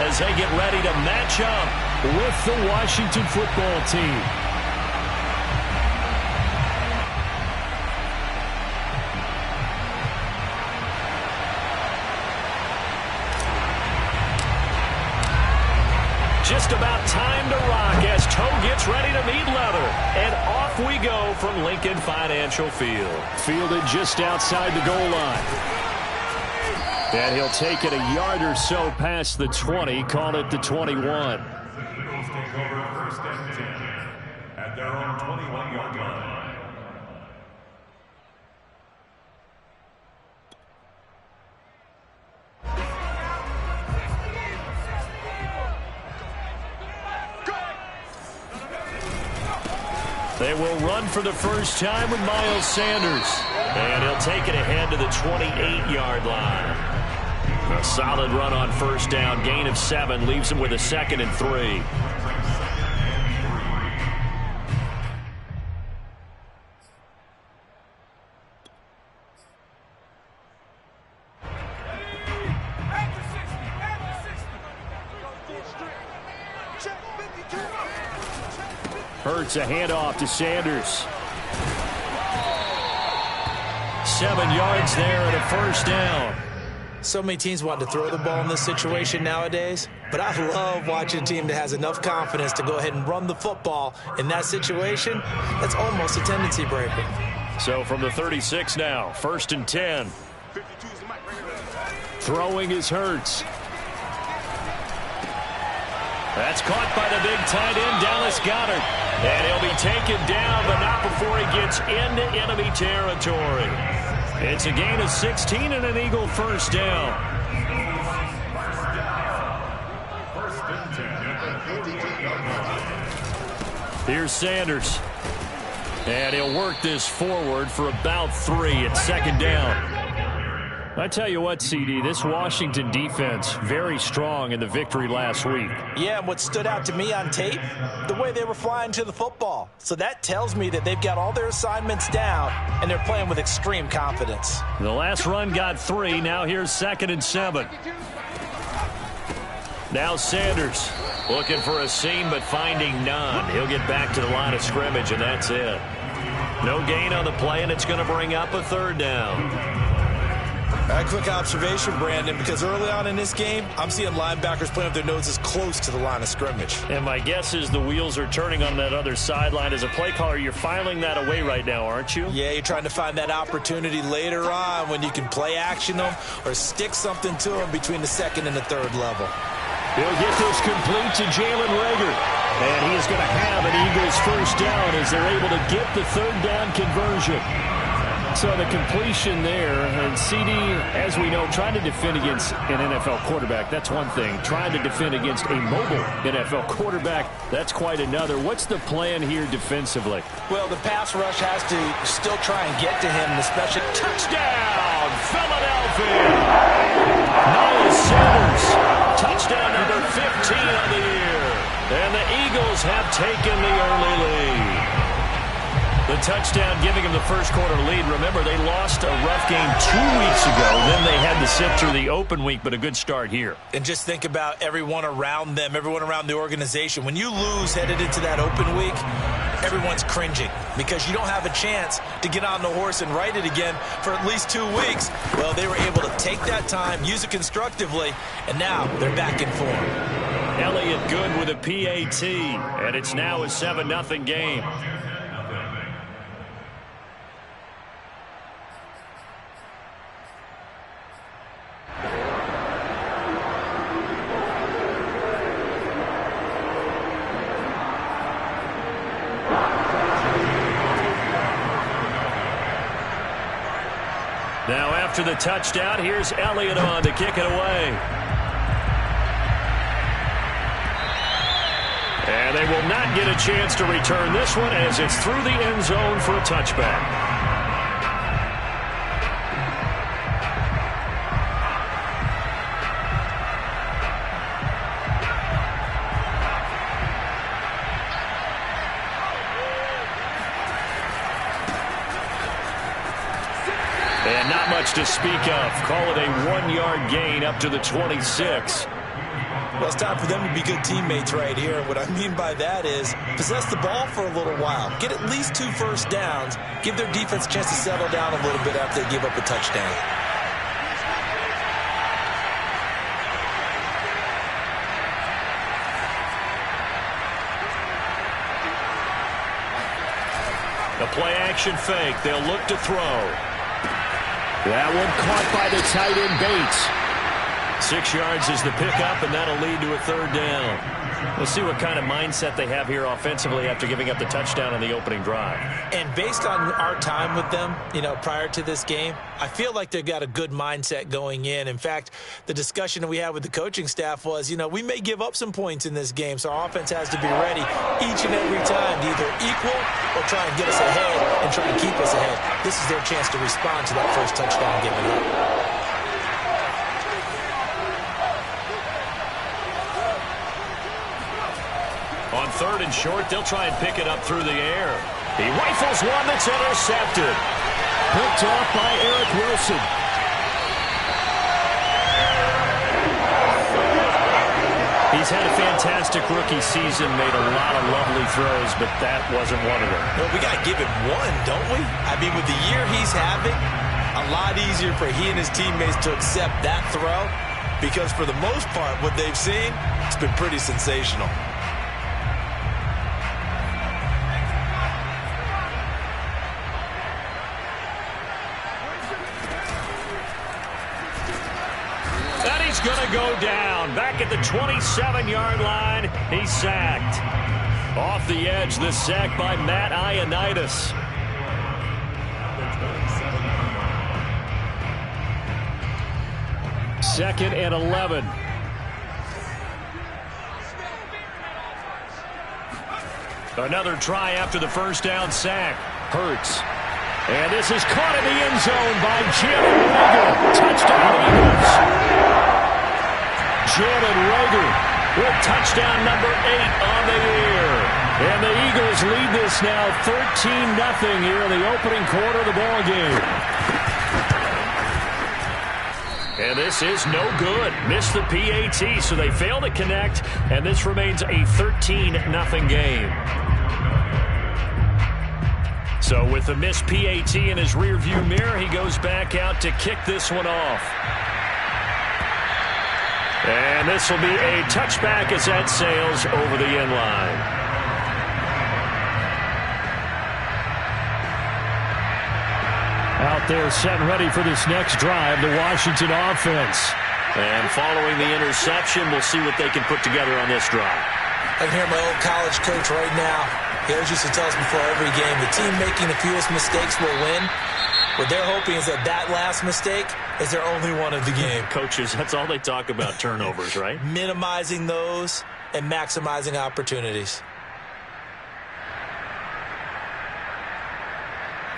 as they get ready to match up with the Washington football team. Just about time to rock as Toe gets ready to meet leather. And off we go from Lincoln Financial Field. Fielded just outside the goal line. And he'll take it a yard or so past the 20, call it the 21. Eagles take over first and 10 at their own 21-yard line. They will run for the first time with Miles Sanders. And he'll take it ahead to the 28-yard line. A solid run on first down. Gain of 7 leaves him with a 2nd and 3. Hurts a handoff to Sanders. 7 yards there and a first down. So many teams want to throw the ball in this situation nowadays, but I love watching a team that has enough confidence to go ahead and run the football in that situation. That's almost a tendency breaker. So from the 36 now, 1st and 10. Throwing is Hurts. That's caught by the big tight end, Dallas Goedert. And he'll be taken down, but not before he gets into enemy territory. It's a gain of 16 and an Eagle first down. Here's Sanders. And he'll work this forward for about 3 at 2nd down. I tell you what, CD, this Washington defense, very strong in the victory last week. Yeah, and what stood out to me on tape, the way they were flying to the football. So that tells me that they've got all their assignments down, and they're playing with extreme confidence. The last run got 3. Now here's 2nd and 7. Now Sanders looking for a seam, but finding none. He'll get back to the line of scrimmage, and that's it. No gain on the play, and it's going to bring up a 3rd down. A quick observation, Brandon, because early on in this game, I'm seeing linebackers playing with their noses close to the line of scrimmage. And my guess is the wheels are turning on that other sideline. As a play caller, you're filing that away right now, aren't you? Yeah, you're trying to find that opportunity later on when you can play action them or stick something to them between the 2nd and the 3rd level. He'll get this complete to Jalen Reagor. And he is going to have an Eagles first down as they're able to get the 3rd down conversion. So the completion there, and CD, as we know, trying to defend against an NFL quarterback, that's one thing. Trying to defend against a mobile NFL quarterback, that's quite another. What's the plan here defensively? Well, the pass rush has to still try and get to him, and especially touchdown, Philadelphia! Miles Sanders, touchdown number 15 on the year. And the Eagles have taken the early lead. The touchdown giving them the first quarter lead. Remember, they lost a rough game 2 weeks ago. Then they had to sit through the open week, but a good start here. And just think about everyone around them, everyone around the organization. When you lose headed into that open week, everyone's cringing because you don't have a chance to get on the horse and ride it again for at least 2 weeks. Well, they were able to take that time, use it constructively, and now they're back in form. Elliott Good with a PAT, and it's now a 7-0 game. Now after the touchdown, here's Elliott on to kick it away. And they will not get a chance to return this one as it's through the end zone for a touchback. And not much to speak of. Call it a 1-yard gain up to the 26. Well, it's time for them to be good teammates right here. What I mean by that is possess the ball for a little while. Get at least 2 first downs. Give their defense a chance to settle down a little bit after they give up a touchdown. The play-action fake. They'll look to throw. That one caught by the tight end, Bates. 6 yards is the pickup, and that'll lead to a third down. We'll see what kind of mindset they have here offensively after giving up the touchdown on the opening drive. And based on our time with them, prior to this game, I feel like they've got a good mindset going in. In fact, the discussion that we had with the coaching staff was, we may give up some points in this game, so our offense has to be ready each and every time to either equal or try and get us ahead and try and keep us ahead. This is their chance to respond to that first touchdown given up. On 3rd and short, they'll try and pick it up through the air. He rifles one that's intercepted. Picked off by Eric Wilson. He's had a fantastic rookie season, made a lot of lovely throws, but that wasn't one of them. Well, we got to give him one, don't we? I mean, with the year he's having, a lot easier for he and his teammates to accept that throw because for the most part, what they've seen, it's been pretty sensational. Going to go down back at the 27-yard line. He's sacked. Off the edge, the sack by Matt Ioannidis. Second and 11. Another try after the first down sack. Hurts. And this is caught in the end zone by Jalen Reagor. Touchdown Eagles. Jalen Reagor with touchdown number 8 on the year. And the Eagles lead this now 13-0 here in the opening quarter of the ball game. And this is no good. Missed the PAT, so they fail to connect, and this remains a 13-0 game. So with the missed PAT in his rearview mirror, he goes back out to kick this one off. And this will be a touchback as that sails over the end line. Out there set and ready for this next drive, the Washington offense. And following the interception, we'll see what they can put together on this drive. I can hear my old college coach right now. He always used to tell us before every game, the team making the fewest mistakes will win. What they're hoping is that last mistake is their only one of the game. Coaches, that's all they talk about, turnovers, right? Minimizing those and maximizing opportunities.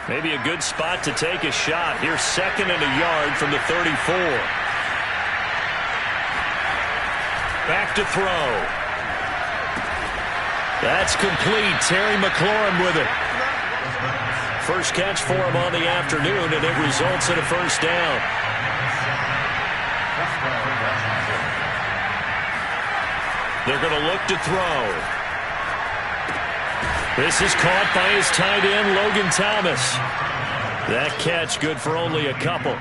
Maybe a good spot to take a shot. Here's 2nd and a yard from the 34. Back to throw. That's complete. Terry McLaurin with it. First catch for him on the afternoon, and it results in a first down. They're going to look to throw. This is caught by his tight end, Logan Thomas. That catch good for only a couple.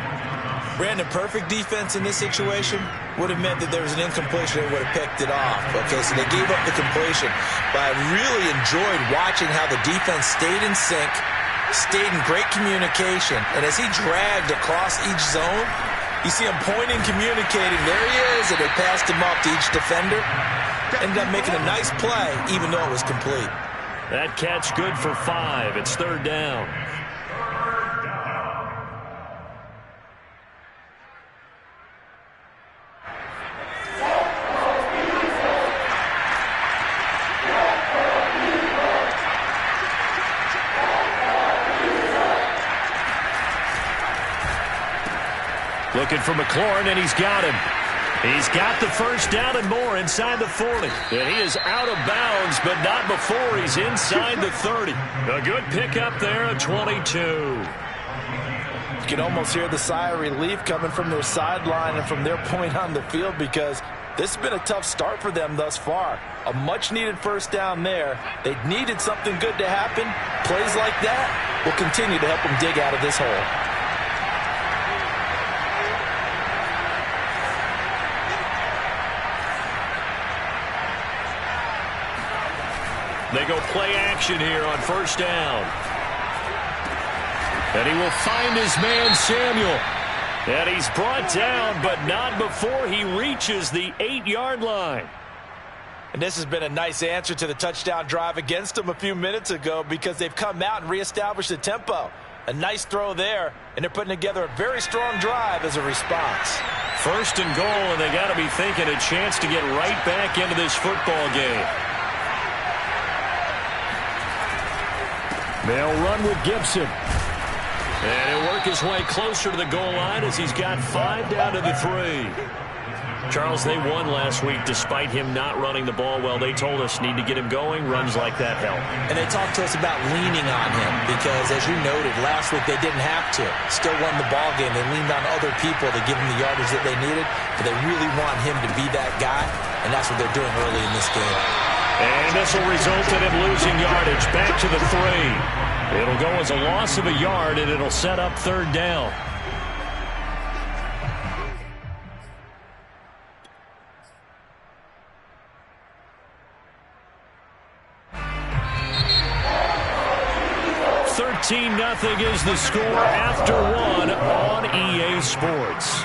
Brandon, perfect defense in this situation would have meant that there was an incompletion. They would have picked it off. Okay, so they gave up the completion. But I really enjoyed watching how the defense stayed in sync, stayed in great communication, and as he dragged across each zone, you see him pointing, communicating. There he is, and they passed him off to each defender. Ended up making a nice play, even though it was complete. That catch good for 5. It's 3rd down. Looking for McLaurin, and he's got him. He's got the first down and more inside the 40. And he is out of bounds, but not before he's inside the 30. A good pickup there at 22. You can almost hear the sigh of relief coming from their sideline and from their point on the field because This has been a tough start for them thus far. A much-needed first down there. They needed something good to happen. Plays like that will continue to help them dig out of this hole. They go play action here on first down. And he will find his man, Samuel. And he's brought down, but not before he reaches the 8-yard line. And this has been a nice answer to the touchdown drive against them a few minutes ago because they've come out and reestablished the tempo. A nice throw there, and they're putting together a very strong drive as a response. First and goal, and they got to be thinking a chance to get right back into this football game. They'll run with Gibson. And he'll work his way closer to the goal line as he's got 5 down to the 3. Charles, they won last week despite him not running the ball well. They told us need to get him going. Runs like that help. And they talked to us about leaning on him because, as you noted, last week they didn't have to. Still won the ball game. They leaned on other people to give them the yardage that they needed, but they really want him to be that guy, and that's what they're doing early in this game. And this will result in him losing yardage back to the 3. It'll go as a loss of a yard, and it'll set up third down. Nothing is the score after 1 on EA Sports.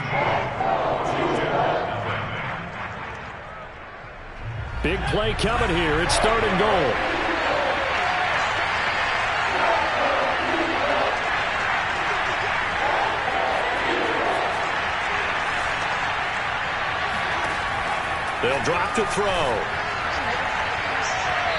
Big play coming here. It's third and goal. They'll drop to throw.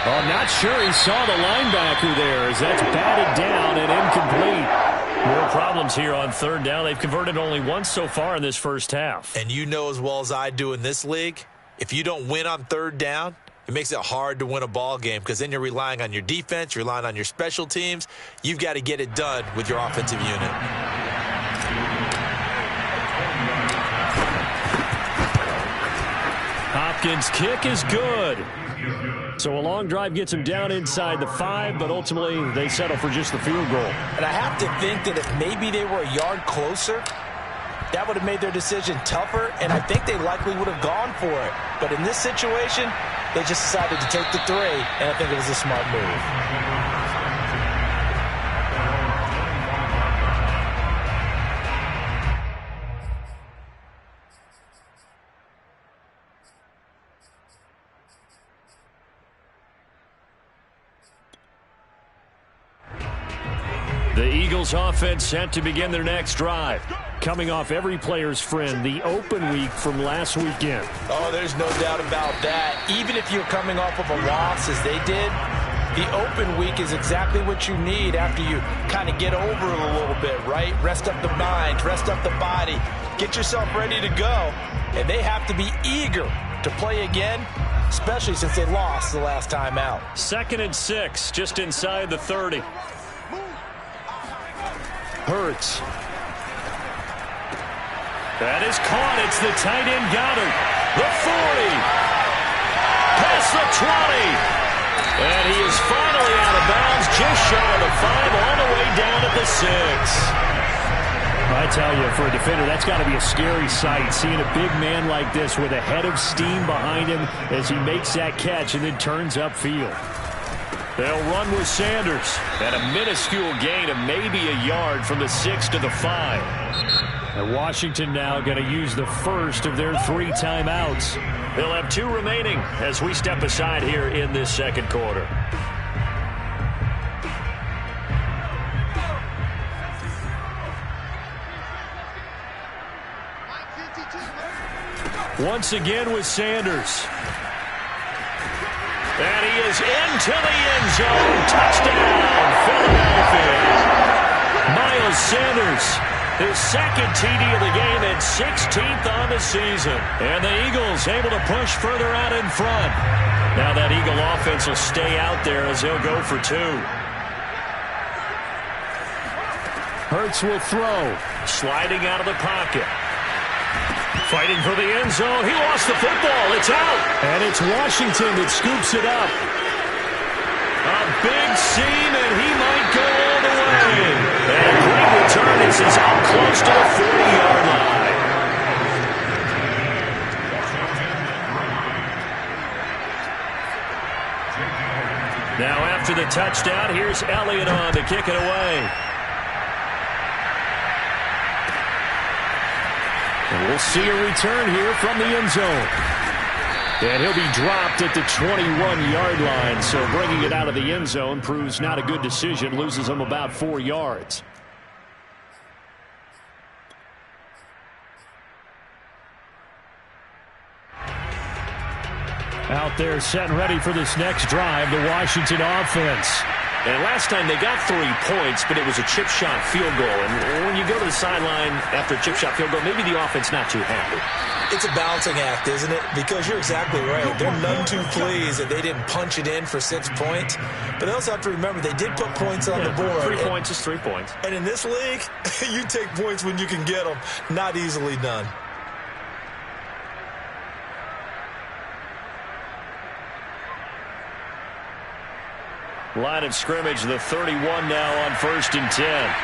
Oh, not sure he saw the linebacker there as that's batted down and incomplete. More problems here on third down. They've converted only once so far in this first half. And you know as well as I do in this league, if you don't win on third down, it makes it hard to win a ball game because then you're relying on your defense, you're relying on your special teams. You've got to get it done with your offensive unit. Hopkins' kick is good. So a long drive gets him down inside the 5, but ultimately they settle for just the field goal. And I have to think that if maybe they were a yard closer, that would have made their decision tougher, and I think they likely would have gone for it. But in this situation, they just decided to take the 3, and I think it was a smart move. The Eagles offense set to begin their next drive. Coming off every player's friend, the open week from last weekend. Oh, there's no doubt about that. Even if you're coming off of a loss as they did, the open week is exactly what you need after you kind of get over it a little bit, right? Rest up the mind, rest up the body, get yourself ready to go. And they have to be eager to play again, especially since they lost the last time out. 2nd and 6, just inside the 30. Hurts. That is caught. It's the tight end Goddard. The 40. Past the 20. And he is finally out of bounds, just shy of the 5, all the way down at the 6. I tell you, for a defender, that's got to be a scary sight, seeing a big man like this with a head of steam behind him as he makes that catch and then turns upfield. They'll run with Sanders at a minuscule gain of maybe a yard from the 6 to the 5. And Washington now going to use the first of their 3 timeouts. They'll have 2 remaining as we step aside here in this second quarter. Once again with Sanders. And he is into the end zone. Touchdown, Philadelphia. Miles Sanders, his 2nd TD of the game and 16th on the season. And the Eagles able to push further out in front. Now that Eagle offense will stay out there as they'll go for 2. Hurts will throw. Sliding out of the pocket. Fighting for the end zone. He lost the football. It's out. And it's Washington that scoops it up. A big seam, and he might go all the way. And a great return as he's out close to the 40-yard line. Now after the touchdown, here's Elliott on to kick it away. And we'll see a return here from the end zone. And he'll be dropped at the 21-yard line. So bringing it out of the end zone proves not a good decision. Loses him about 4 yards. Out there set and ready for this next drive, the Washington offense. And last time they got 3 points, but it was a chip shot field goal. And when you go to the sideline after a chip shot field goal, maybe the offense not too happy. It's a balancing act, isn't it? Because you're exactly right. They're none too pleased that they didn't punch it in for 6 points. But they also have to remember they did put points on the board. 3 points is 3 points. And in this league, you take points when you can get them. Not easily done. Line of scrimmage, the 31 now on 1st and 10.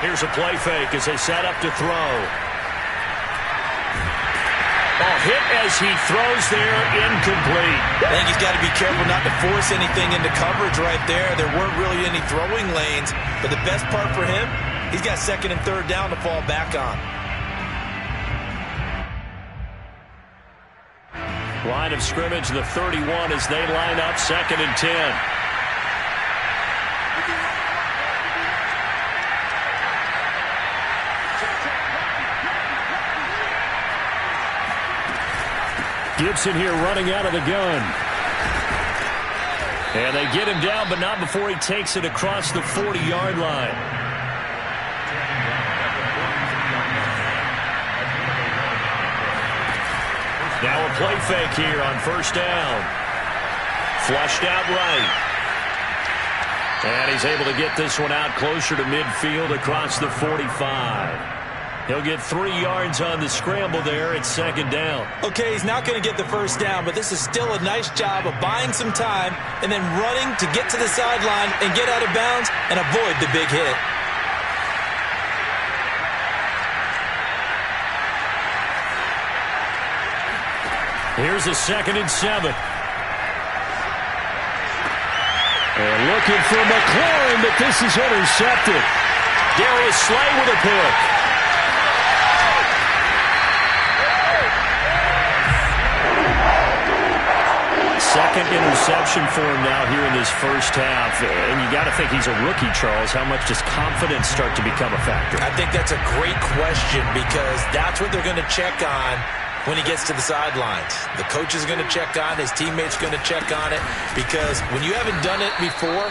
Here's a play fake as they set up to throw. Ball hit as he throws there, incomplete. I think he's got to be careful not to force anything into coverage right there. There weren't really any throwing lanes, but the best part for him, he's got 2nd and 3rd down to fall back on. Line of scrimmage, the 31 as they line up 2nd and 10. Gibson here running out of the gun. And they get him down, but not before he takes it across the 40-yard line. Now a play fake here on 1st down. Flushed out right. And he's able to get this one out closer to midfield across the 45. He'll get 3 yards on the scramble there at 2nd down. Okay, he's not going to get the 1st down, but this is still a nice job of buying some time and then running to get to the sideline and get out of bounds and avoid the big hit. Here's a 2nd and 7. And looking for McLaurin, but this is intercepted. Darius Slay with a pick. Second interception for him now here in this first half. And you got to think he's a rookie, Charles. How much does confidence start to become a factor? I think that's a great question because that's what they're going to check on when he gets to the sidelines. The coach is going to check on, his teammates going to check on it, because when you haven't done it before,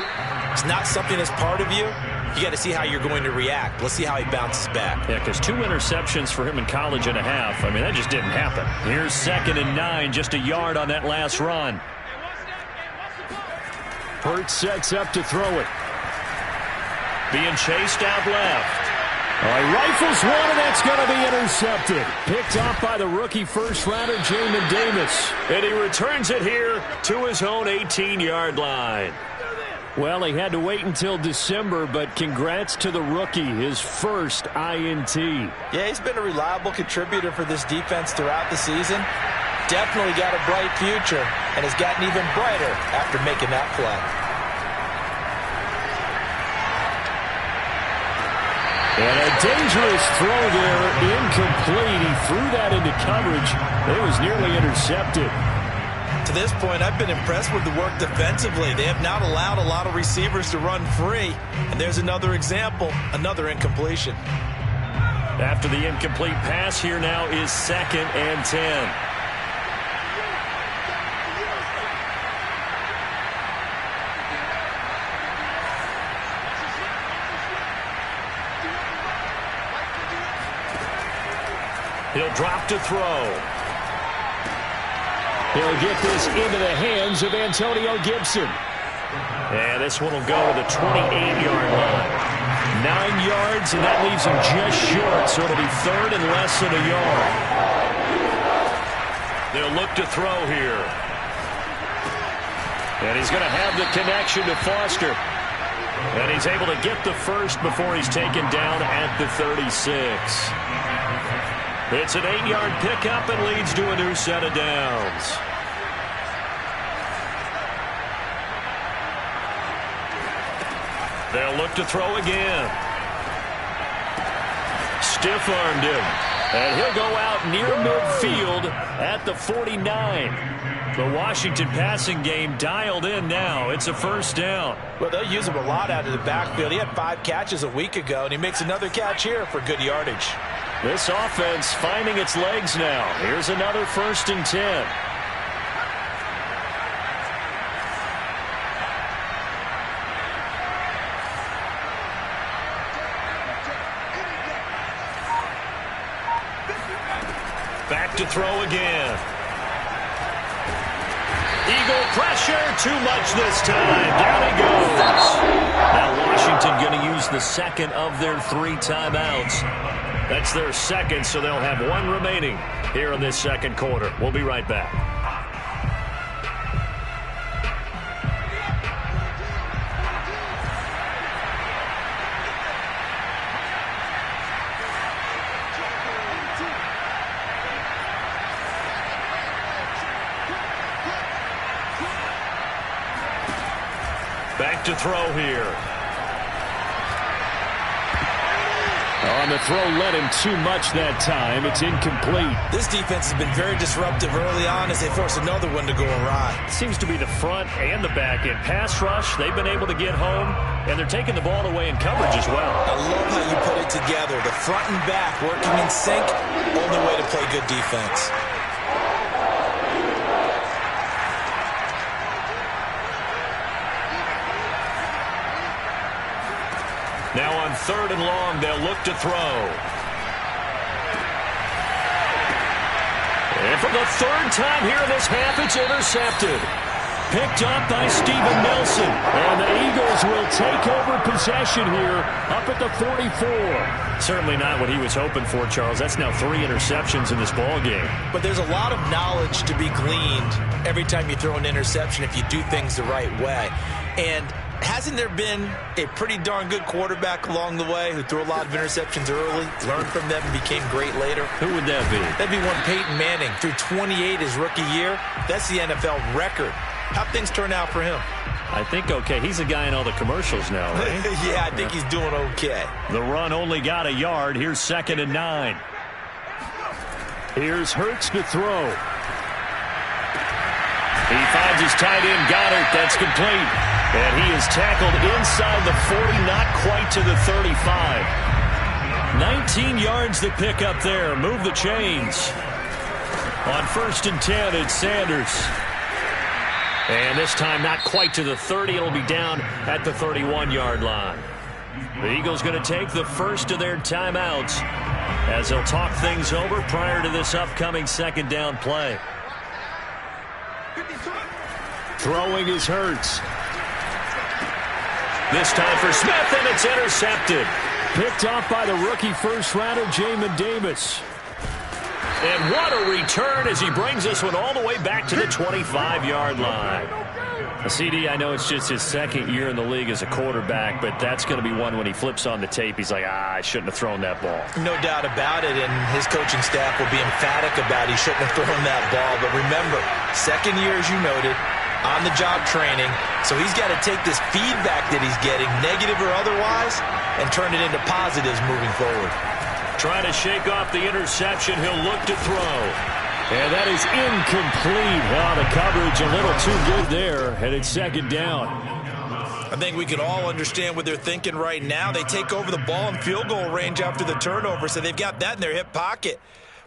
it's not something that's part of you. You got to see how you're going to react. Let's see how he bounces back. Yeah, because 2 interceptions for him in college and a half. I mean, that just didn't happen. Here's 2nd and 9, just a yard on that last run. Hurts sets up to throw it. Being chased out left. He rifles one, and that's going to be intercepted. Picked off by the rookie first-rounder, Jamin Davis. And he returns it here to his own 18-yard line. Well, he had to wait until December, but congrats to the rookie, his first INT. Yeah, he's been a reliable contributor for this defense throughout the season. Definitely got a bright future, and has gotten even brighter after making that play. And a dangerous throw there, incomplete. He threw that into coverage. It was nearly intercepted. To this point, I've been impressed with the work defensively. They have not allowed a lot of receivers to run free. And there's another example, another incompletion. After the incomplete pass, here now is 2nd and 10. He'll drop to throw. He'll get this into the hands of Antonio Gibson. And this one will go to the 28-yard line. 9 yards, and that leaves him just short, so it'll be third and less than a yard. They'll look to throw here. And he's going to have the connection to Foster. And he's able to get the first before he's taken down at the 36. It's an 8-yard pickup and leads to a new set of downs. They'll look to throw again. Stiff-armed him. And he'll go out near midfield at the 49. The Washington passing game dialed in now. It's a first down. Well, they'll use him a lot out of the backfield. He had 5 catches a week ago, and he makes another catch here for good yardage. This offense finding its legs now. Here's another 1st and 10. Back to throw again. Eagle pressure, too much this time. Down he goes. Now Washington going to use the second of their 3 timeouts. That's their second, so they'll have 1 remaining here in this second quarter. We'll be right back. Back to throw here. On the throw, led him too much that time. It's incomplete. This defense has been very disruptive early on as they force another one to go awry. Seems to be the front and the back end. Pass rush, they've been able to get home, and they're taking the ball away in coverage as well. I love how you put it together. The front and back working in sync, only way to play good defense. Now on 3rd and long, they'll look to throw. And for the 3rd time here in this half, it's intercepted. Picked up by Steven Nelson. And the Eagles will take over possession here up at the 44. Certainly not what he was hoping for, Charles. That's now 3 interceptions in this ball game. But there's a lot of knowledge to be gleaned every time you throw an interception if you do things the right way. And hasn't there been a pretty darn good quarterback along the way who threw a lot of interceptions early, learned from them, and became great later? Who would that be? That'd be one Peyton Manning. Threw 28 his rookie year. That's the NFL record. How'd things turn out for him? I think okay. He's a guy in all the commercials now, right? Yeah, I think he's doing okay. The run only got a yard. Here's 2nd and 9. Here's Hurts to throw. He finds his tight end, Goddard. That's complete. And he is tackled inside the 40, not quite to the 35. 19 yards to pick up there. Move the chains. On 1st and 10, it's Sanders. And this time not quite to the 30. It'll be down at the 31-yard line. The Eagles going to take the first of their timeouts as they'll talk things over prior to this upcoming 2nd down play. Throwing is Hurts. This time for Smith, and it's intercepted. Picked off by the rookie first-rounder, Jamin Davis. And what a return as he brings this one all the way back to the 25-yard line. CD, I know it's just his 2nd year in the league as a quarterback, but that's going to be one when he flips on the tape, he's like, I shouldn't have thrown that ball. No doubt about it, and his coaching staff will be emphatic about he shouldn't have thrown that ball. But remember, 2nd year, as you noted, on-the-job training, so he's got to take this feedback that he's getting, negative or otherwise, and turn it into positives moving forward. Trying to shake off the interception, he'll look to throw. And that is incomplete. The coverage a little too good there, and it's 2nd down. I think we can all understand what they're thinking right now. They take over the ball in field goal range after the turnover, so they've got that in their hip pocket.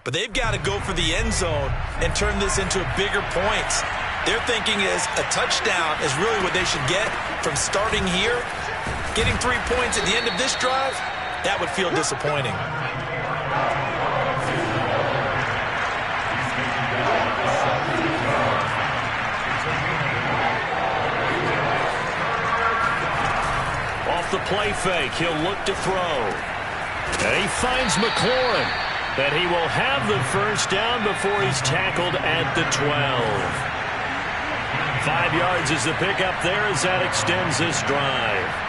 But they've got to go for the end zone and turn this into bigger points. Their thinking is a touchdown is really what they should get from starting here. Getting 3 points at the end of this drive, that would feel disappointing. off the play fake. He'll look to throw. And he finds McLaurin. And he will have the first down before he's tackled at the 12. 5 yards is the pickup there as that extends this drive.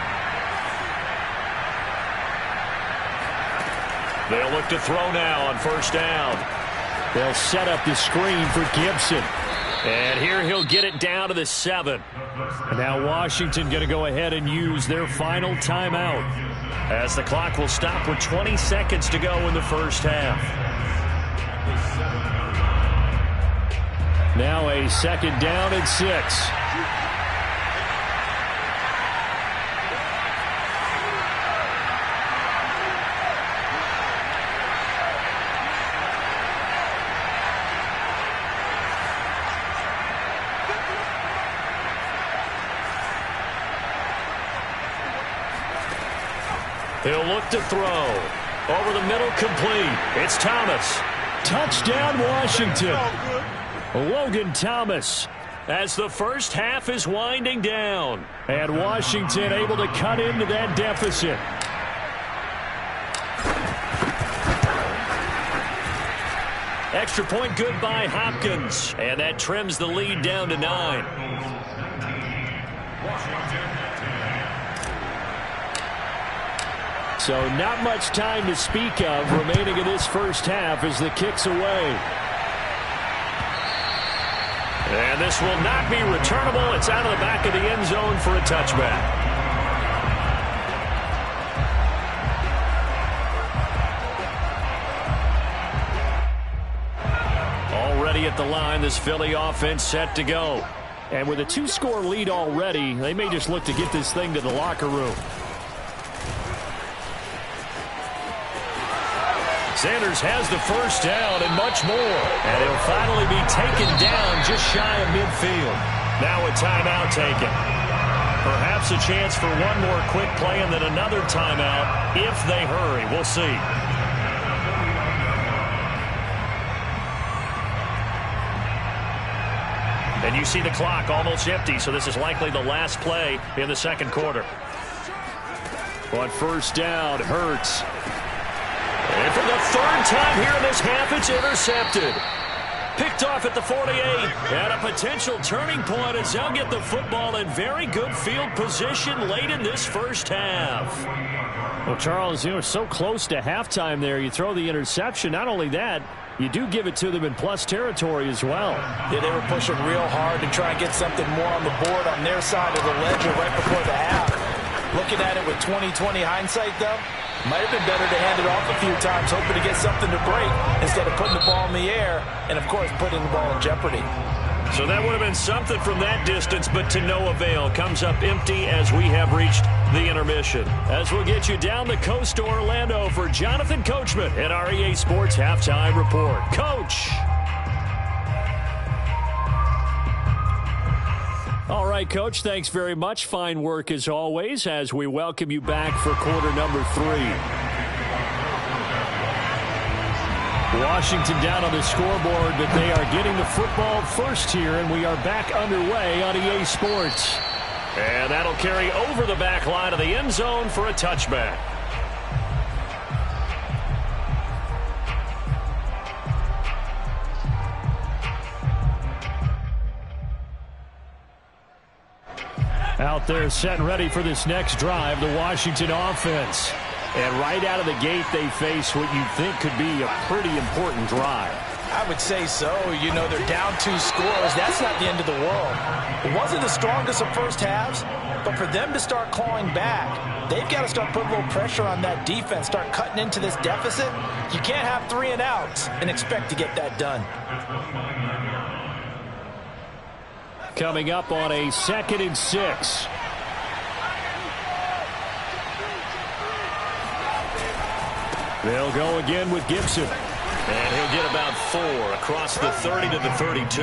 They'll look to throw now on first down. They'll set up the screen for Gibson. And here he'll get it down to the 7. And now Washington going to go ahead and use their final timeout, as the clock will stop with 20 seconds to go in the first half. Now a second down and 6. He'll look to throw. Over the middle, complete. It's Thomas. Touchdown, Washington. Logan Thomas, as the first half is winding down. And Washington able to cut into that deficit. Extra point good by Hopkins. And that trims the lead down to 9. So not much time to speak of remaining in this first half as the kick's away. And this will not be returnable. It's out of the back of the end zone for a touchback. Already at the line, this Philly offense set to go. And with a 2-score lead already, they may just look to get this thing to the locker room. Sanders has the first down and much more. And he'll finally be taken down just shy of midfield. Now a timeout taken. Perhaps a chance for one more quick play and then another timeout if they hurry. We'll see. And you see the clock almost empty, so this is likely the last play in the second quarter. On first down, Hurts. And for the third time here in this half, it's intercepted. Picked off at the 48. And a potential turning point as they'll get the football in very good field position late in this first half. Well, Charles, you know, so close to halftime there. You throw the interception. Not only that, you do give it to them in plus territory as well. Yeah, they were pushing real hard to try and get something more on the board on their side of the ledger right before the half. Looking at it with 20/20 hindsight, though, might have been better to hand it off a few times, hoping to get something to break instead of putting the ball in the air and, of course, putting the ball in jeopardy. So that would have been something from that distance, but to no avail. Comes up empty as we have reached the intermission. As we'll get you down the coast to Orlando for Jonathan Coachman at our EA Sports Halftime Report. Coach! All right, Coach, thanks very much. Fine work as always as we welcome you back for quarter number 3. Washington down on the scoreboard, but they are getting the football first here, and we are back underway on EA Sports. And that'll carry over the back line of the end zone for a touchback. Out there set and ready for this next drive, the Washington offense. And right out of the gate, they face what you think could be a pretty important drive. I would say so. You know, they're down 2 scores. That's not the end of the world. It wasn't the strongest of first halves, but for them to start clawing back, they've got to start putting a little pressure on that defense, start cutting into this deficit. You can't have 3 and outs and expect to get that done. Coming up on a 2nd and 6. They'll go again with Gibson. And he'll get about 4 across the 30 to the 32.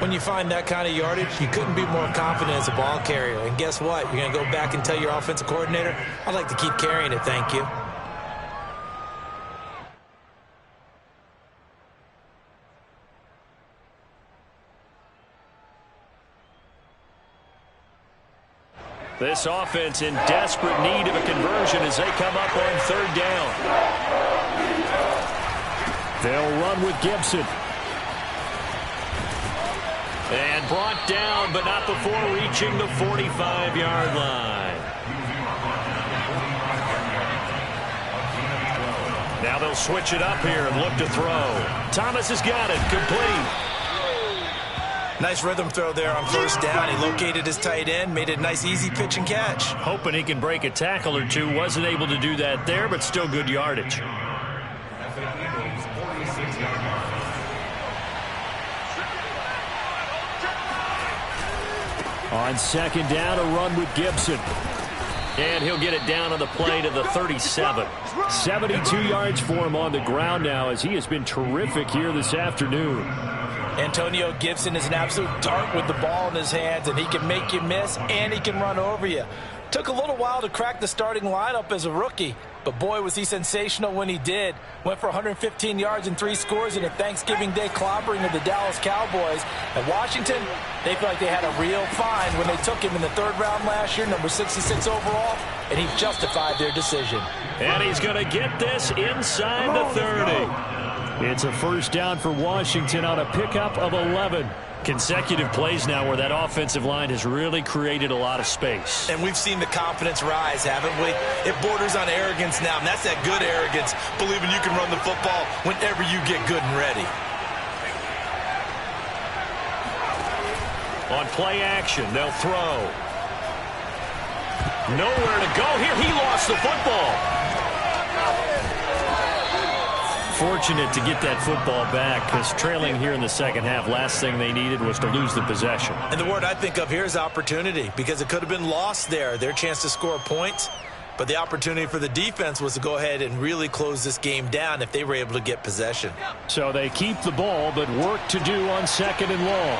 When you find that kind of yardage, you couldn't be more confident as a ball carrier. And guess what? You're going to go back and tell your offensive coordinator, I'd like to keep carrying it, thank you. This offense in desperate need of a conversion as they come up on third down. They'll run with Gibson. And brought down, but not before reaching the 45-yard line. Now they'll switch it up here and look to throw. Thomas has got it. Complete. Nice rhythm throw there on first down. He located his tight end, made it a nice, easy pitch and catch. Hoping he can break a tackle or two. Wasn't able to do that there, but still good yardage. On second down, a run with Gibson. And he'll get it down on the play to the 37. 72 yards for him on the ground now as he has been terrific here this afternoon. Antonio Gibson is an absolute dart with the ball in his hands, and he can make you miss, and he can run over you. Took a little while to crack the starting lineup as a rookie, but boy, was he sensational when he did. Went for 115 yards and 3 scores in a Thanksgiving Day clobbering of the Dallas Cowboys. And Washington, they feel like they had a real find when they took him in the 3rd round last year, number 66 overall, and he justified their decision. And he's going to get this inside the 30. It's a first down for Washington on a pickup of 11. Consecutive plays now where that offensive line has really created a lot of space. And we've seen the confidence rise, haven't we? It borders on arrogance now, and that's that good arrogance, believing you can run the football whenever you get good and ready. On play action, they'll throw. Nowhere to go here. He lost the football. Fortunate to get that football back because trailing here in the second half, last thing they needed was to lose the possession. And the word I think of here is opportunity, because it could have been lost there, their chance to score points. But the opportunity for the defense was to go ahead and really close this game down if they were able to get possession. So they keep the ball, but work to do on second and long.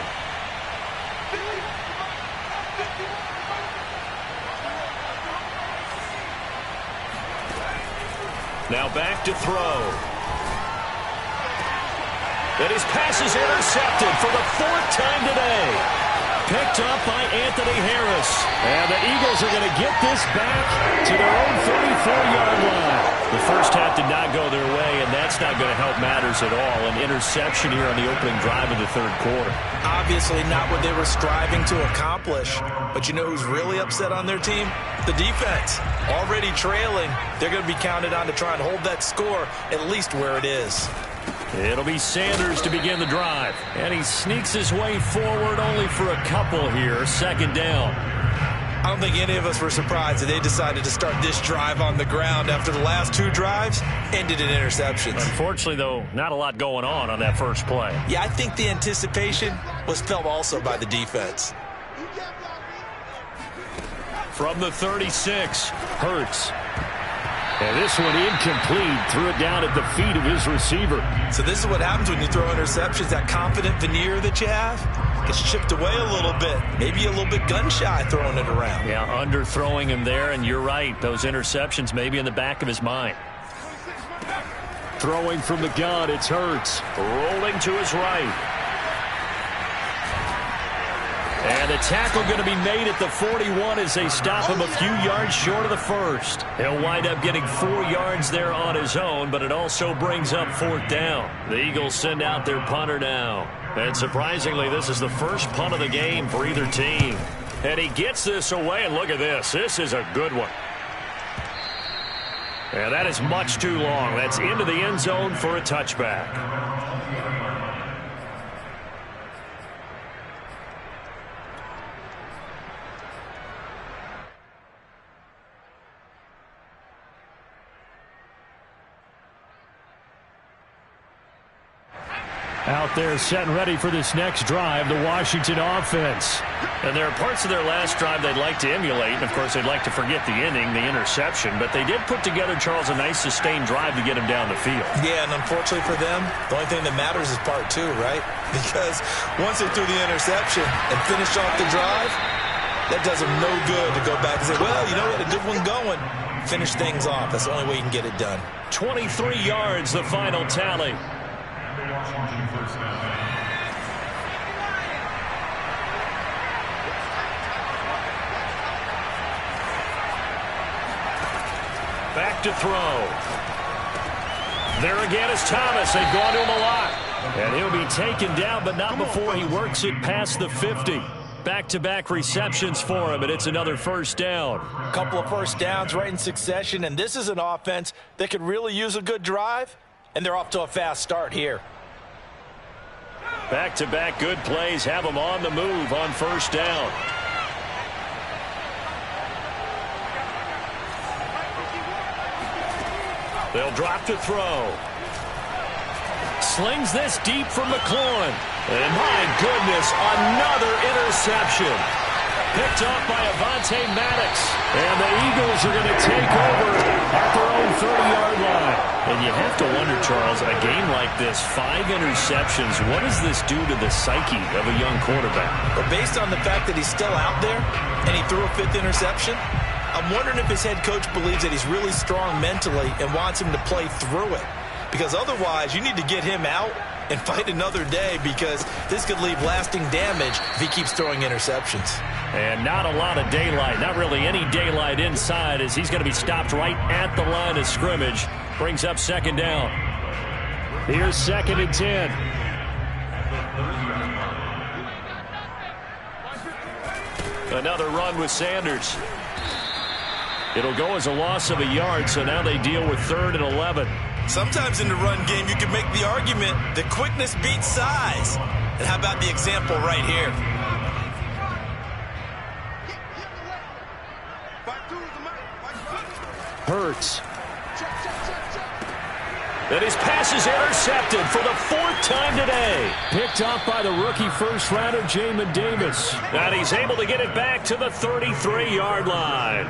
Now back to throw. And his pass is intercepted for the 4th time today. Picked up by Anthony Harris. And the Eagles are going to get this back to their own 34-yard line. The first half did not go their way, and that's not going to help matters at all. An interception here on the opening drive of the 3rd quarter. Obviously not what they were striving to accomplish. But you know who's really upset on their team? The defense. Already trailing. They're going to be counted on to try and hold that score at least where it is. It'll be Sanders to begin the drive. And he sneaks his way forward only for a couple here. 2nd down. I don't think any of us were surprised that they decided to start this drive on the ground after the last 2 drives ended in interceptions. Unfortunately, though, not a lot going on that first play. Yeah, I think the anticipation was felt also by the defense. From the 36, Hurts. And this one incomplete. Threw it down at the feet of his receiver. So this is what happens when you throw interceptions. That confident veneer that you have gets chipped away a little bit. Maybe a little bit gun-shy throwing it around. Yeah, underthrowing him there, and you're right. Those interceptions may be in the back of his mind. Throwing from the gun, it's Hurts. Rolling to his right. And the tackle going to be made at the 41 as they stop him a few yards short of the first. He'll wind up getting 4 yards there on his own, but it also brings up 4th down. The Eagles send out their punter now. And surprisingly, this is the first punt of the game for either team. And he gets this away, and look at this. This is a good one. And that is much too long. That's into the end zone for a touchback. Out there set and ready for this next drive, the Washington offense. And there are parts of their last drive they'd like to emulate. And, of course, they'd like to forget the inning, the interception. But they did put together, Charles, a nice sustained drive to get him down the field. Yeah, and unfortunately for them, the only thing that matters is part 2, right? Because once they threw the interception and finished off the drive, that does them no good to go back and say, well, you know what, a good one going. Finish things off. That's the only way you can get it done. 23 yards, the final tally. Washington first down. Back to throw. There again is Thomas. They've gone to him a lot. And he'll be taken down, but not before he works it past the 50. Back-to-back receptions for him, and it's another first down. A couple of first downs right in succession, and this is an offense that could really use a good drive, and they're off to a fast start here. Back-to-back good plays have them on the move on first down. They'll drop to throw. Slings this deep from McLaurin. And my goodness, another interception. Picked off by Avonte Maddox. And the Eagles are going to take over at their own 30-yard line. And you have to wonder, Charles, a game like this, 5 interceptions, what does this do to the psyche of a young quarterback? But based on the fact that he's still out there and he threw a 5th interception, I'm wondering if his head coach believes that he's really strong mentally and wants him to play through it. Because otherwise, you need to get him out and fight another day, because this could leave lasting damage if he keeps throwing interceptions. And not a lot of daylight, not really any daylight inside, as he's going to be stopped right at the line of scrimmage. Brings up second down. Here's 2nd and 10. Another run with Sanders. It'll go as a loss of a yard, so now they deal with 3rd and 11. Sometimes in the run game, you can make the argument that quickness beats size. And how about the example right here? Hurts. And his pass is intercepted for the 4th time today. Picked off by the rookie first-rounder, Jamin Davis. And he's able to get it back to the 33-yard line.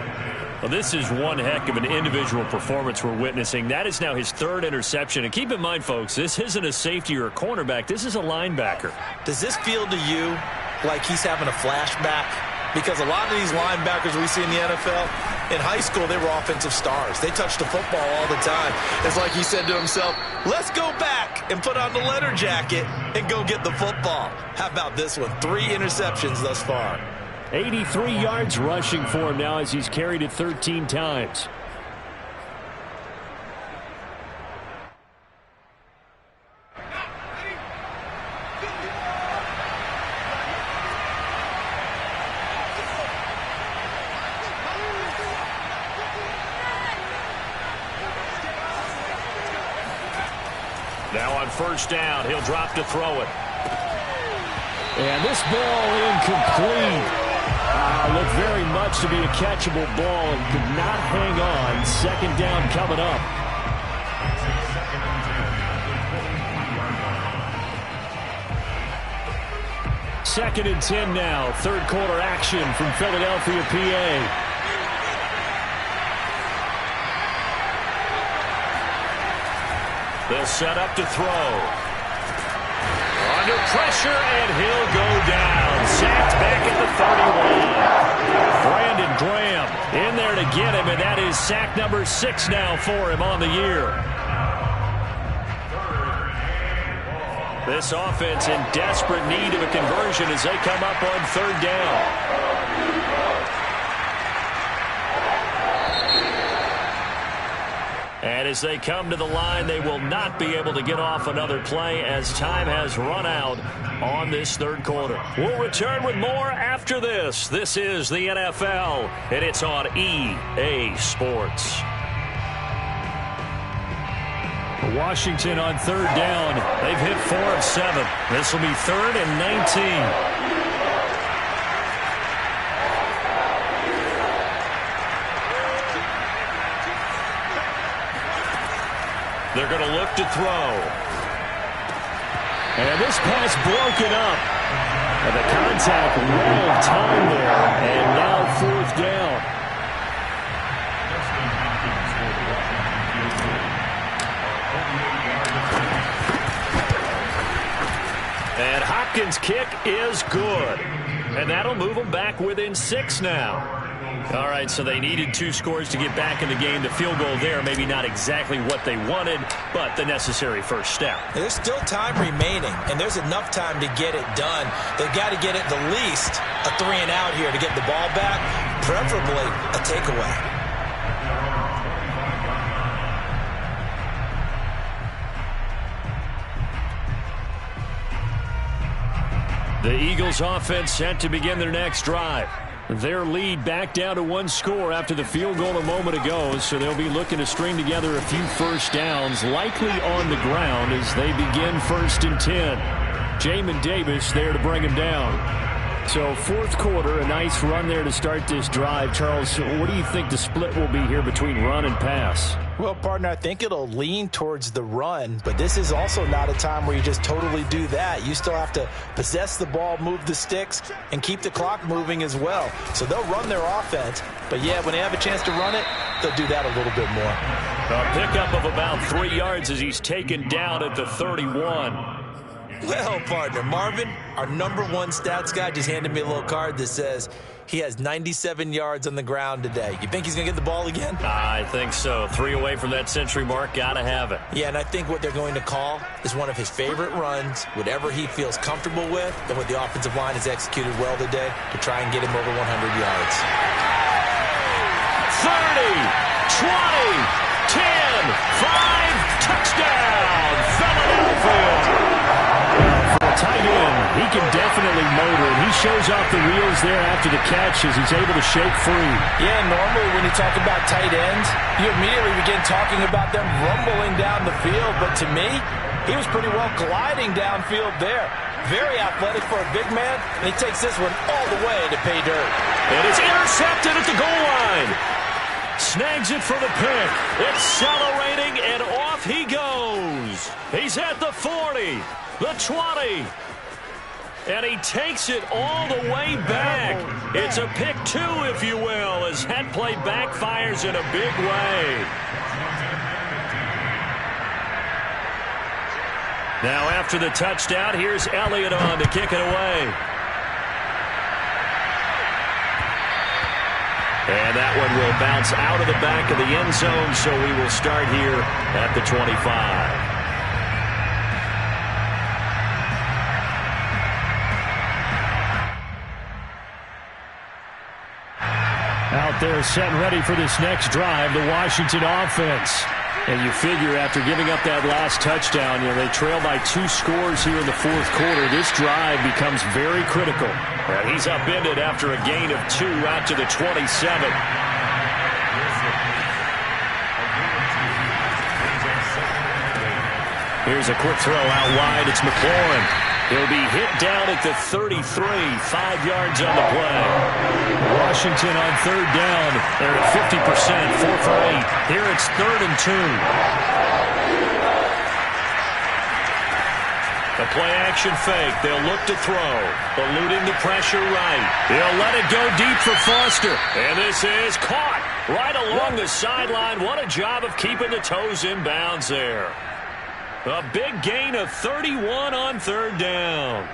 Well, this is one heck of an individual performance we're witnessing. That is now his 3rd interception. And keep in mind, folks, this isn't a safety or a cornerback. This is a linebacker. Does this feel to you like he's having a flashback? Because a lot of these linebackers we see in the NFL, in high school, they were offensive stars. They touched the football all the time. It's like he said to himself, let's go back and put on the leather jacket and go get the football. How about this one? 3 interceptions thus far. 83 yards rushing for him now as he's carried it 13 times. Now on first down, he'll drop to throw it. And this ball incomplete. Looked very much to be a catchable ball and could not hang on. Second down coming up. Second and 10 now. 3rd quarter action from Philadelphia, PA. They'll set up to throw. Under pressure, and he'll go down. Sacked back at the 31. Brandon Graham in there to get him, and that is sack number 6 now for him on the year. This offense in desperate need of a conversion as they come up on 3rd down. And as they come to the line, they will not be able to get off another play as time has run out on this 3rd quarter. We'll return with more after this. This is the NFL, and it's on EA Sports. Washington on 3rd down. They've hit 4 of 7. This will be 3rd and 19. They're going to look to throw. And this pass broken up. And the contact well timed there. And now 4th down. And Hopkins' kick is good. And that'll move them back within 6 now. All right, so they needed 2 scores to get back in the game. The field goal there, maybe not exactly what they wanted, but the necessary first step. There's still time remaining, and there's enough time to get it done. They've got to get it the least a 3 and out here to get the ball back, preferably a takeaway. The Eagles offense set to begin their next drive. Their lead back down to 1 score after the field goal a moment ago, so they'll be looking to string together a few first downs, likely on the ground as they begin 1st and 10. Jamin Davis there to bring him down. So 4th quarter, a nice run there to start this drive. Charles, what do you think the split will be here between run and pass? Well, partner, I think it'll lean towards the run, but this is also not a time where you just totally do that. You still have to possess the ball, move the sticks, and keep the clock moving as well. So they'll run their offense, but yeah, when they have a chance to run it, they'll do that a little bit more. A pickup of about 3 yards as he's taken down at the 31. Well, partner, Marvin, our #1 stats guy, just handed me a little card that says he has 97 yards on the ground today. You think he's going to get the ball again? I think so. 3 away from that century mark. Got to have it. Yeah, and I think what they're going to call is one of his favorite runs, whatever he feels comfortable with, and what the offensive line has executed well today to try and get him over 100 yards. 30, 20, 10, 5, touchdown, Philadelphia. Tight end, he can definitely motor, and he shows off the wheels there after the catch as he's able to shake free. Yeah, normally when you talk about tight ends, you immediately begin talking about them rumbling down the field, but to me, he was pretty well gliding downfield there. Very athletic for a big man, and he takes this one all the way to pay dirt. And it's intercepted at the goal line. Snags it for the pick. Accelerating, and off he goes. He's at the 40. The 20. And he takes it all the way back. It's a pick 2, if you will, as that play backfires in a big way. Now after the touchdown, here's Elliott on to kick it away. And that one will bounce out of the back of the end zone, so we will start here at the 25. Out there set and ready for this next drive, the Washington offense. And you figure after giving up that last touchdown, they trail by 2 scores here in the 4th quarter. This drive becomes very critical. And he's upended after a gain of 2 out to the 27. Here's a quick throw out wide. It's McLaurin. He'll be hit down at the 33, 5 yards on the play. Washington on 3rd down. They're at 50%, 4 for 8. Here it's 3rd and 2. A play-action fake. They'll look to throw. Eluding the pressure right. He'll let it go deep for Foster. And this is caught right along the sideline. What a job of keeping the toes in bounds there. A big gain of 31 on 3rd down.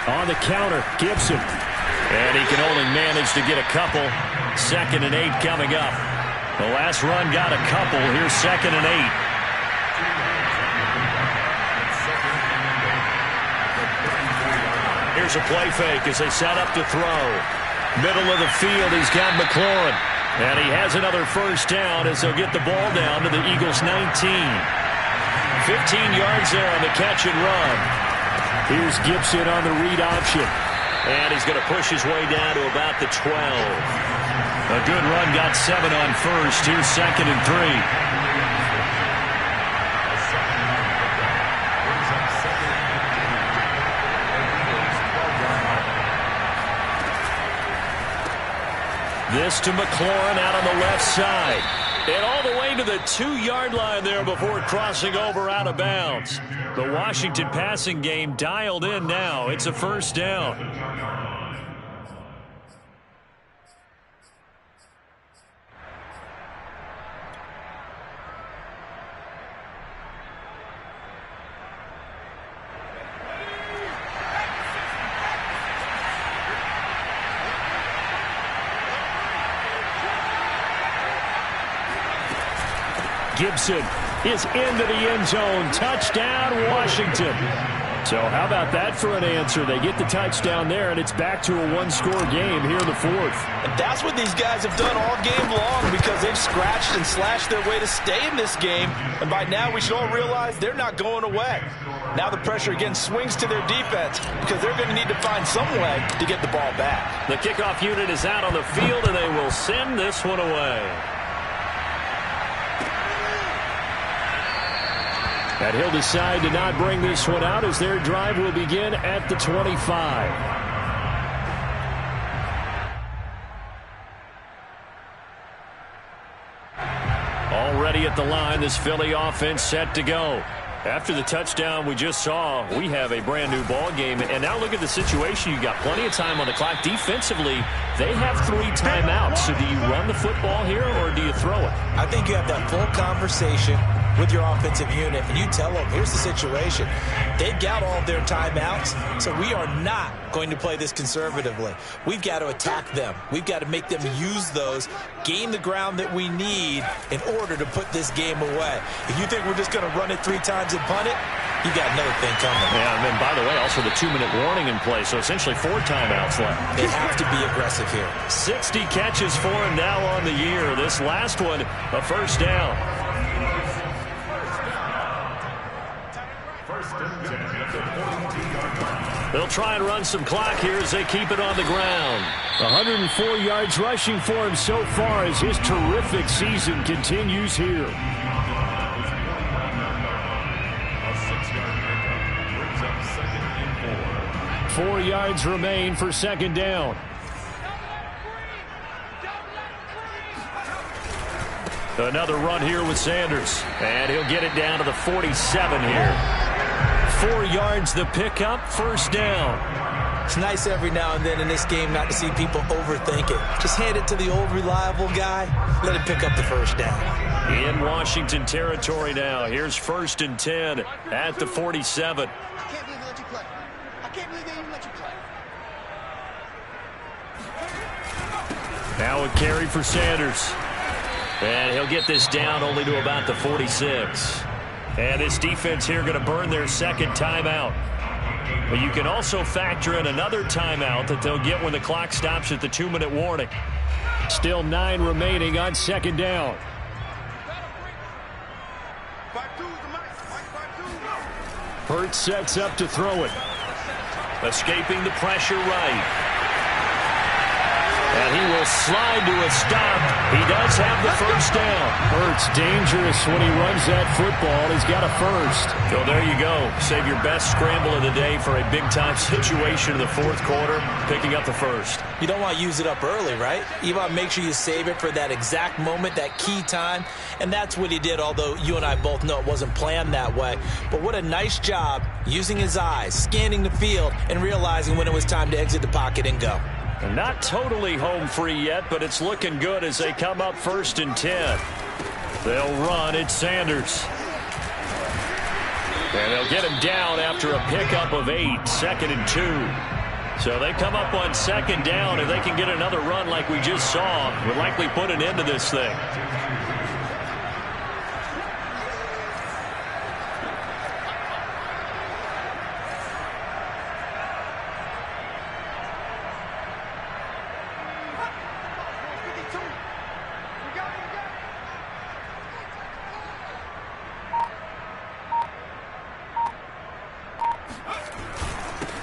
On the counter, Gibson. And he can only manage to get a couple. 2nd and 8 coming up. The last run got a couple. Here's 2nd and 8. Here's a play fake as they set up to throw. Middle of the field, he's got McLaurin. And he has another first down as they'll get the ball down to the Eagles' 19. 15 yards there on the catch and run. Here's Gibson on the read option. And he's going to push his way down to about the 12. A good run, got 7 on 1st. Here's 2nd and 3. This to McLaurin out on the left side. And all the way to the 2-yard line there before crossing over out of bounds. The Washington passing game dialed in now. It's a first down. Gibson is into the end zone. Touchdown, Washington. So how about that for an answer? They get the touchdown there, and it's back to a one-score game here in the fourth. And that's what these guys have done all game long, because they've scratched and slashed their way to stay in this game. And by now, we should all realize they're not going away. Now the pressure again swings to their defense, because they're going to need to find some way to get the ball back. The kickoff unit is out on the field, and they will send this one away. And he'll decide to not bring this one out as their drive will begin at the 25. Already at the line, this Philly offense set to go. After the touchdown we just saw, we have a brand new ball game. And now look at the situation. You got plenty of time on the clock. Defensively, they have 3 timeouts. So do you run the football here or do you throw it? I think you have that full conversation with your offensive unit, and you tell them, here's the situation. They've got all of their timeouts, so we are not going to play this conservatively. We've got to attack them. We've got to make them use those, gain the ground that we need in order to put this game away. If you think we're just going to run it 3 times and punt it, you got another thing coming. Yeah, and then, by the way, also the 2-minute warning in play, so essentially 4 timeouts left. They have to be aggressive here. 60 catches for him now on the year. This last one, a first down. They'll try and run some clock here as they keep it on the ground. 104 yards rushing for him so far as his terrific season continues here. A 6-yard pickup brings up 2nd and 4. 4 yards remain for second down. Another run here with Sanders. And he'll get it down to the 47 here. 4 yards the pickup, first down. It's nice every now and then in this game not to see people overthink it. Just hand it to the old reliable guy. Let him pick up the first down. In Washington territory now. Here's 1st and 10 at the 47. I can't believe they let you play. I can't believe they even let you play. Now a carry for Sanders. And he'll get this down only to about the 46. And this defense here going to burn their second timeout. But you can also factor in another timeout that they'll get when the clock stops at the 2-minute warning. Still 9 remaining on second down. Hurts sets up to throw it. Escaping the pressure right. And he will slide to a stop. He does have the first down. Hurts dangerous when he runs that football. He's got a first. So there you go. Save your best scramble of the day for a big-time situation in the 4th quarter, picking up the first. You don't want to use it up early, right? You want to make sure you save it for that exact moment, that key time. And that's what he did, although you and I both know it wasn't planned that way. But what a nice job using his eyes, scanning the field, and realizing when it was time to exit the pocket and go. And not totally home free yet, but it's looking good as they come up 1st and 10. They'll run. It's Sanders. And they'll get him down after a pickup of 8, 2nd and 2. So they come up on second down, and they can get another run like we just saw. Would likely put an end to this thing.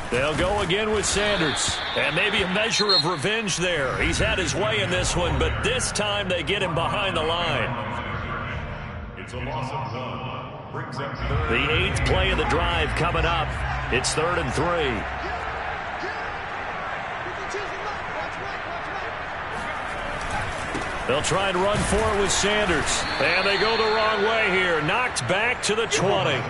They'll go again with Sanders. And maybe a measure of revenge there. He's had his way in this one, but this time they get him behind the line. It's a loss of 1. Brings up 3rd. The 8th play of the drive coming up. It's 3rd and 3. They'll try and run for it with Sanders. And they go the wrong way here. Knocked back to the 20.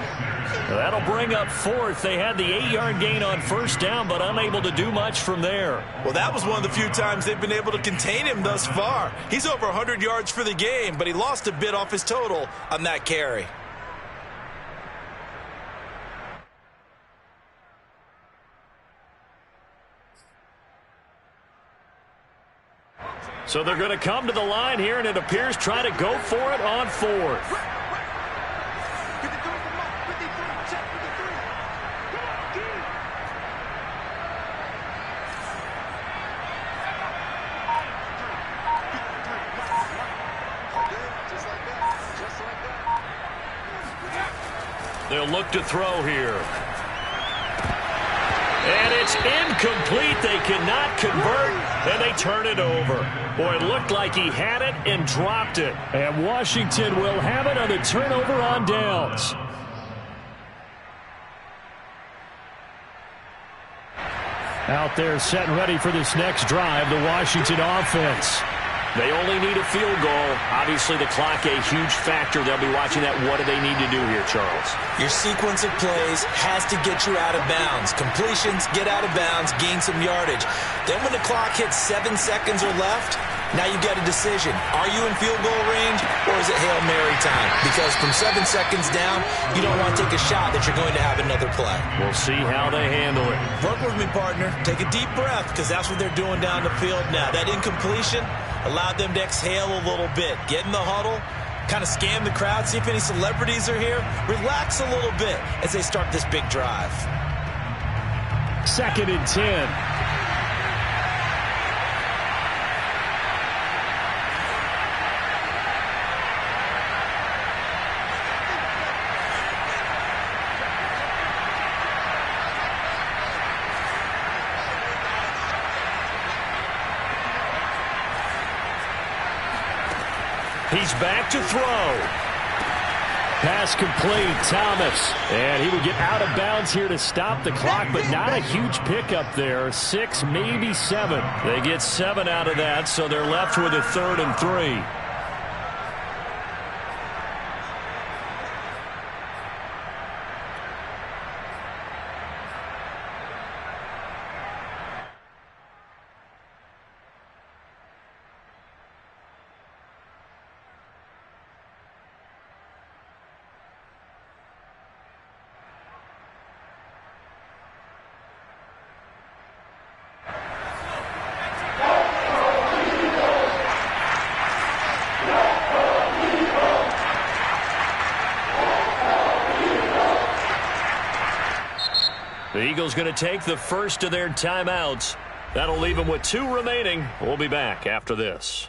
That'll bring up 4th. They had the 8-yard gain on first down, but unable to do much from there. Well, that was one of the few times they've been able to contain him thus far. He's over 100 yards for the game, but he lost a bit off his total on that carry. So they're going to come to the line here, and it appears try to go for it on 4th. They'll look to throw here. And it's incomplete. They cannot convert, and they turn it over. Boy, it looked like he had it and dropped it. And Washington will have it on the turnover on downs. Out there set and ready for this next drive, the Washington offense. They only need a field goal. Obviously, the clock a huge factor. They'll be watching that. What do they need to do here, Charles? Your sequence of plays has to get you out of bounds. Completions, get out of bounds, gain some yardage. Then when the clock hits 7 seconds or left, now you've got a decision. Are you in field goal range, or is it Hail Mary time? Because from 7 seconds down, you don't want to take a shot that you're going to have another play. We'll see how they handle it. Work with me, partner. Take a deep breath, because that's what they're doing down the field now. That incompletion allowed them to exhale a little bit. Get in the huddle, kind of scan the crowd, see if any celebrities are here. Relax a little bit as they start this big drive. 2nd and 10. He's back to throw. Pass complete, Thomas. And he would get out of bounds here to stop the clock, but not a huge pickup there. 6, maybe 7. They get 7 out of that, so they're left with a 3rd and 3. The Eagles going to take the first of their timeouts. That'll leave them with 2 remaining. We'll be back after this.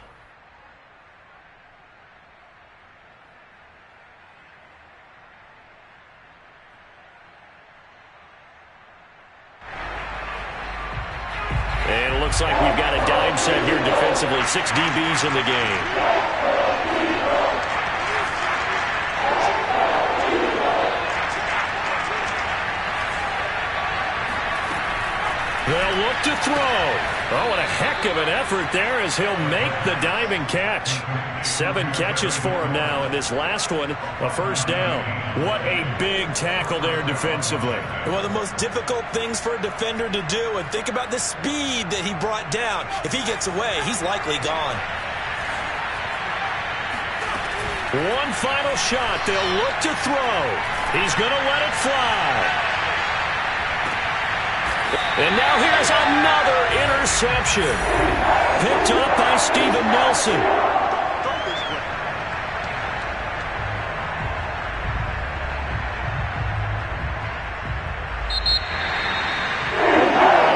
And it looks like we've got a dime set here defensively. 6 DBs in the game. They'll look to throw. Oh, what a heck of an effort there as he'll make the diving catch. 7 catches for him now, and this last one, a first down. What a big tackle there defensively. One of the most difficult things for a defender to do, and think about the speed that he brought down. If he gets away, he's likely gone. One final shot. They'll look to throw. He's going to let it fly. And now here's another interception. Picked up by Steven Nelson.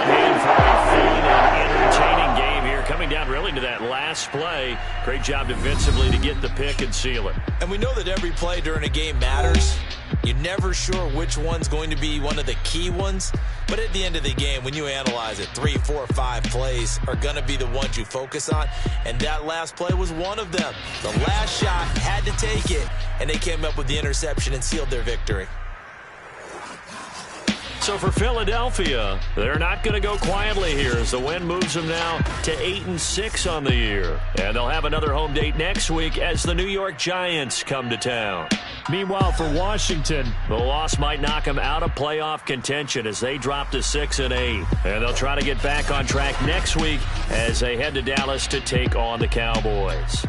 And for a fun and entertaining game here, coming down really to that last play. Great job defensively to get the pick and seal it. And we know that every play during a game matters. You're never sure which one's going to be one of the key ones. But at the end of the game, when you analyze it, 3, 4, 5 plays are going to be the ones you focus on. And that last play was one of them. The last shot had to take it, and they came up with the interception and sealed their victory. So for Philadelphia, they're not going to go quietly here as the win moves them now to 8-6 on the year. And they'll have another home date next week as the New York Giants come to town. Meanwhile, for Washington, the loss might knock them out of playoff contention as they drop to 6-8. And they'll try to get back on track next week as they head to Dallas to take on the Cowboys.